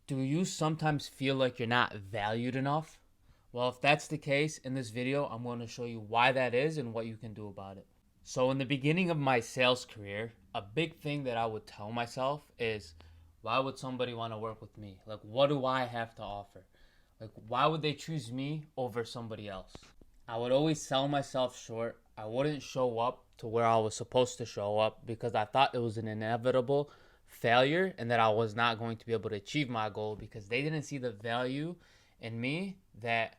Do you sometimes feel like you're not valued enough? Well, if that's the case, in this video, I'm going to show you why that is and what you can do about it. So, in the beginning of my sales career, a big thing that I would tell myself is, why would somebody want to work with me? Like, what do I have to offer? Like, why would they choose me over somebody else? I would always sell myself short. I wouldn't show up to where I was supposed to show up because I thought it was an inevitable failure and that I was not going to be able to achieve my goal because they didn't see the value in me that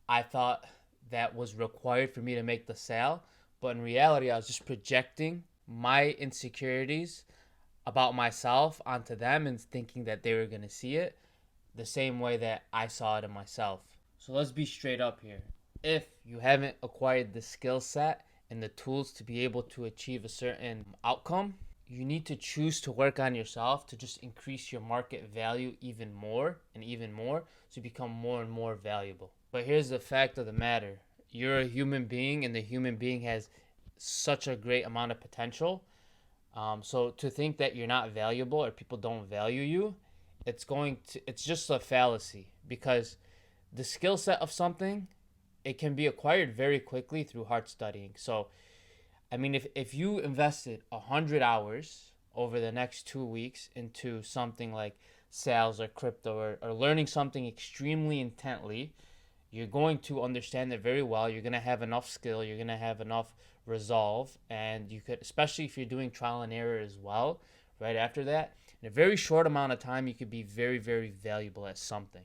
I thought that was required for me to make the sale. But in reality, I was just projecting my insecurities about myself onto them and thinking that they were going to see it the same way that I saw it in myself. So let's be straight up here. If you haven't acquired the skill set and the tools to be able to achieve a certain outcome, you need to choose to work on yourself to just increase your market value even more and even more to become more and more valuable. But here's the fact of the matter. You're a human being and the human being has such a great amount of potential. So to think that you're not valuable or people don't value you, it's just a fallacy because the skill set of something, it can be acquired very quickly through hard studying. So I mean, if you invested 100 hours over the next 2 weeks into something like sales or crypto or learning something extremely intently, you're going to understand it very well. You're going to have enough skill. You're going to have enough resolve. And you could, especially if you're doing trial and error as well, right after that, in a very short amount of time, you could be very, very valuable at something,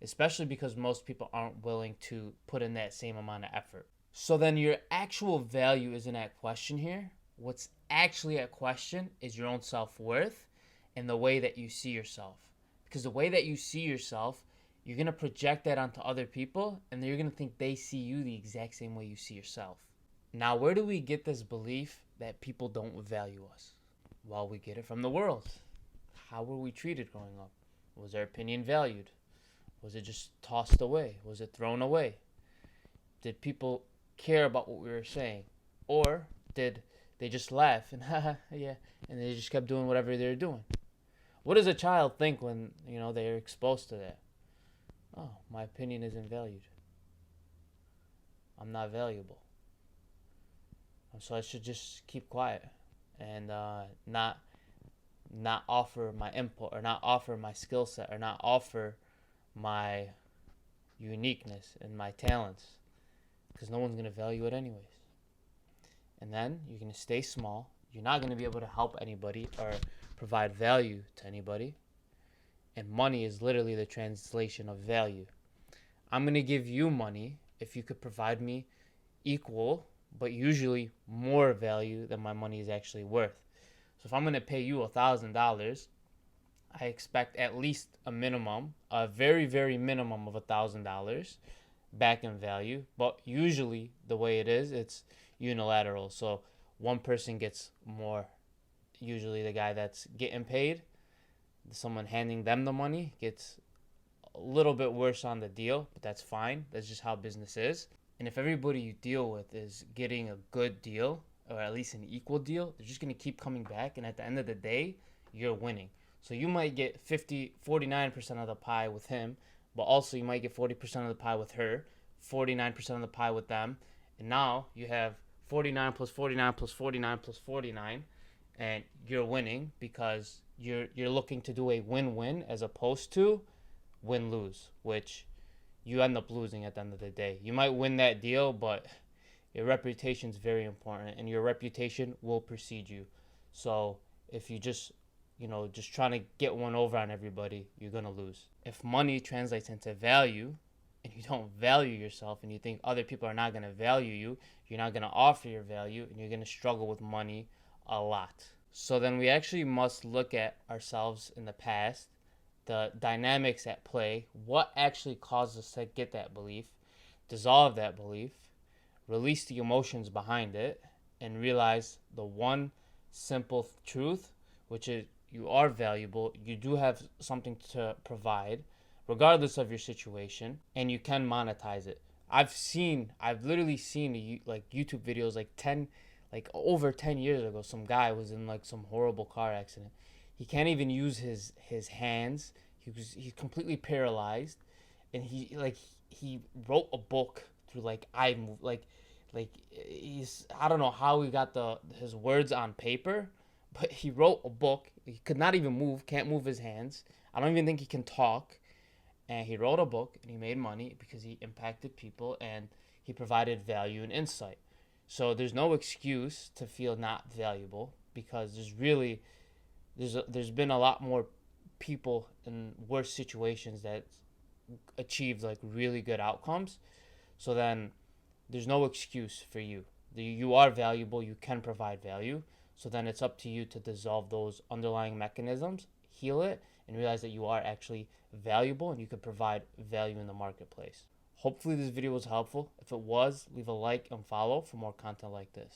especially because most people aren't willing to put in that same amount of effort. So then your actual value isn't at question here. What's actually at question is your own self-worth and the way that you see yourself. Because the way that you see yourself, you're going to project that onto other people and you're going to think they see you the exact same way you see yourself. Now, where do we get this belief that people don't value us? Well, we get it from the world. How were we treated growing up? Was our opinion valued? Was it just tossed away? Was it thrown away? Did people care about what we were saying? Or did they just laugh and haha, yeah, and they just kept doing whatever they were doing? What does a child think when, they're exposed to that? Oh, my opinion isn't valued. I'm not valuable. So I should just keep quiet and not offer my input or not offer my skill set or not offer my uniqueness and my talents because no one's going to value it anyways. And then you're going to stay small. You're not going to be able to help anybody or provide value to anybody. And money is literally the translation of value. I'm going to give you money if you could provide me equal, but usually more value than my money is actually worth. So if I'm going to pay you $1,000, I expect at least a minimum, a very, very minimum of $1,000 back in value. But usually the way it is, it's unilateral. So one person gets more. Usually the guy that's getting paid, someone handing them the money, gets a little bit worse on the deal, but that's fine. That's just how business is. And if everybody you deal with is getting a good deal, or at least an equal deal, they're just going to keep coming back. And at the end of the day, you're winning. So you might get 49% of the pie with him, but also you might get 40% of the pie with her, 49% of the pie with them. And now you have 49 plus 49 plus 49 plus 49, and you're winning because you're looking to do a win-win as opposed to win-lose, which you end up losing at the end of the day. You might win that deal, but your reputation is very important, and your reputation will precede you. So if you just trying to get one over on everybody, you're going to lose. If money translates into value and you don't value yourself and you think other people are not going to value you, you're not going to offer your value and you're going to struggle with money a lot. So then we actually must look at ourselves in the past, the dynamics at play, what actually caused us to get that belief, dissolve that belief, release the emotions behind it, and realize the one simple truth, which is you are valuable, you do have something to provide, regardless of your situation, and you can monetize it. I've literally seen like YouTube videos like over 10 years ago, some guy was in like some horrible car accident. He can't even use his hands. He's completely paralyzed, and he wrote a book through like I move like he's I don't know how he got the his words on paper, but he wrote a book. He could not even move, can't move his hands. I don't even think he can talk. And he wrote a book and he made money because he impacted people and he provided value and insight. So there's no excuse to feel not valuable because there's been a lot more people in worse situations that achieved like really good outcomes. So then there's no excuse for you. You are valuable, you can provide value. So then it's up to you to dissolve those underlying mechanisms, heal it, and realize that you are actually valuable and you can provide value in the marketplace. Hopefully this video was helpful. If it was, leave a like and follow for more content like this.